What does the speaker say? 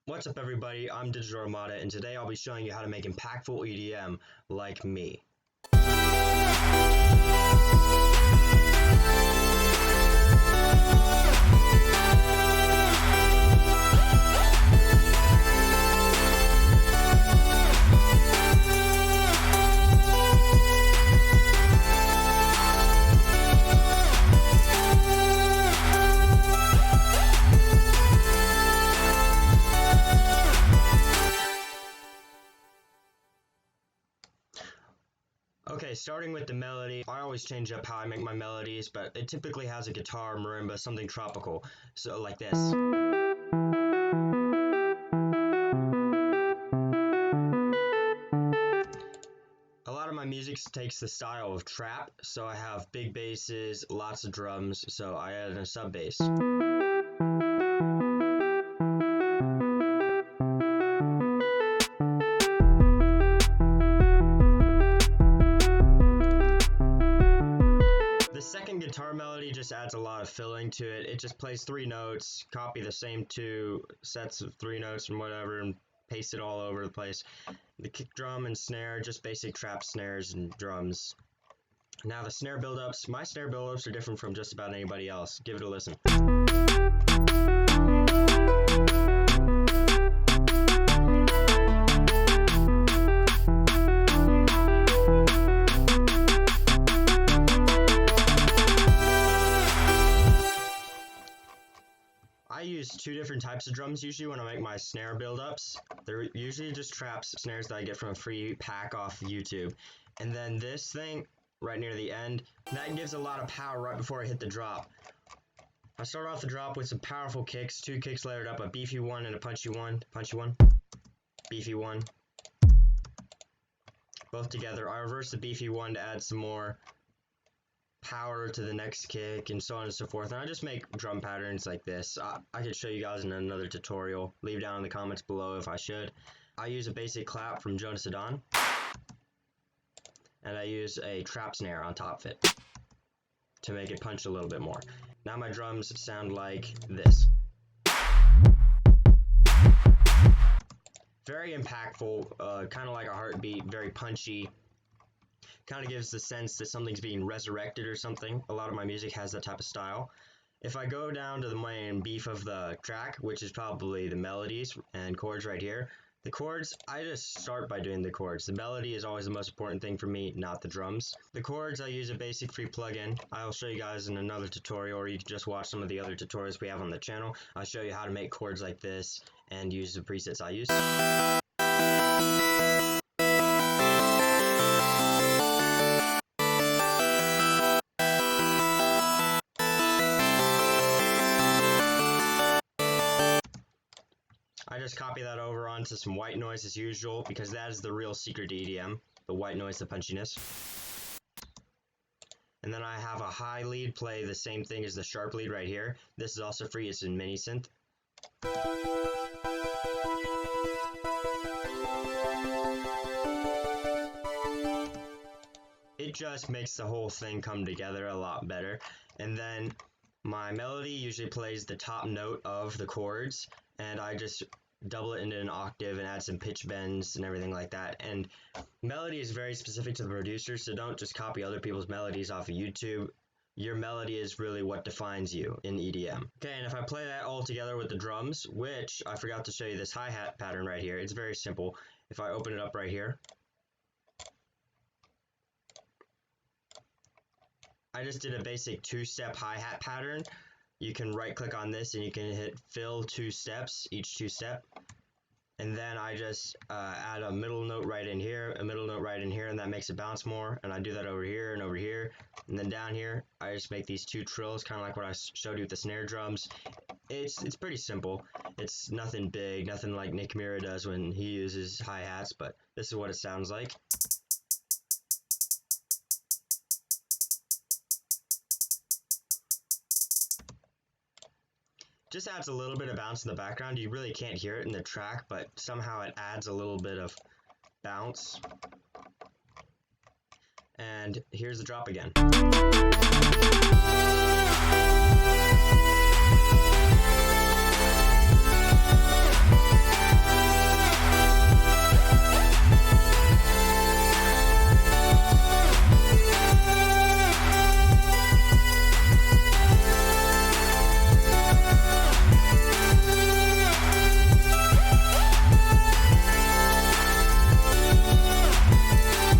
What's up everybody, I'm Digital Armada and today I'll be showing you how to make impactful EDM like me. Okay, starting with the melody, I always change up how I make my melodies, but it typically has a guitar, marimba, something tropical, so like this. A lot of my music takes the style of trap, so I have big basses, lots of drums, so I added a sub bass. Guitar melody just adds a lot of filling to it. It just plays 3 notes, copy the same 2 sets of 3 notes and whatever, and paste it all over the place. The kick drum and snare, just basic trap snares and drums. Now the snare build-ups, my snare build-ups are different from just about anybody else. Give it a listen. I use 2 different types of drums usually when I make my snare build-ups. They're usually just trap snares that I get from a free pack off YouTube. And then this thing right near the end, that gives a lot of power right before I hit the drop. I start off the drop with some powerful kicks, 2 kicks layered up, a beefy one and a punchy one, beefy one. Both together. I reverse the beefy one to add some more power to the next kick and so on and so forth, and I just make drum patterns like this. I could show you guys in another tutorial. Leave down in the comments below if I should. I use a basic clap from Jonas Adon, and I use a trap snare on top of it to make it punch a little bit more. Now my drums sound like this. Very impactful, kind of like a heartbeat, very punchy. Kind of gives the sense that something's being resurrected or something. A lot of my music has that type of style. If I go down to the main beef of the track, which is probably the melodies and chords right here, the chords, I just start by doing the chords. The melody is always the most important thing for me, not the drums. The chords, I use a basic free plugin. I'll show you guys in another tutorial, or you can just watch some of the other tutorials we have on the channel. I'll show you how to make chords like this and use the presets I use. I just copy that over onto some white noise as usual, because that is the real secret to EDM, the white noise, the punchiness. And then I have a high lead play the same thing as the sharp lead right here. This is also free, it's in mini synth. It just makes the whole thing come together a lot better. And then my melody usually plays the top note of the chords, and I just double it into an octave and add some pitch bends and everything like that. And melody is very specific to the producer, so don't just copy other people's melodies off of YouTube. Your melody is really what defines you in EDM. Okay, and if I play that all together with the drums, which I forgot to show you this hi-hat pattern right here, it's very simple. If I open it up right here, I just did a basic 2-step hi-hat pattern. You can right click on this and you can hit fill 2 steps, each 2 step. And then I just add a middle note right in here, a middle note right in here, and that makes it bounce more. And I do that over here and over here. And then down here, I just make these 2 trills, kind of like what I showed you with the snare drums. It's pretty simple. It's nothing big, nothing like Nick Mira does when he uses hi-hats, but this is what it sounds like. Just adds a little bit of bounce in the background. You really can't hear it in the track, but somehow it adds a little bit of bounce. And here's the drop again.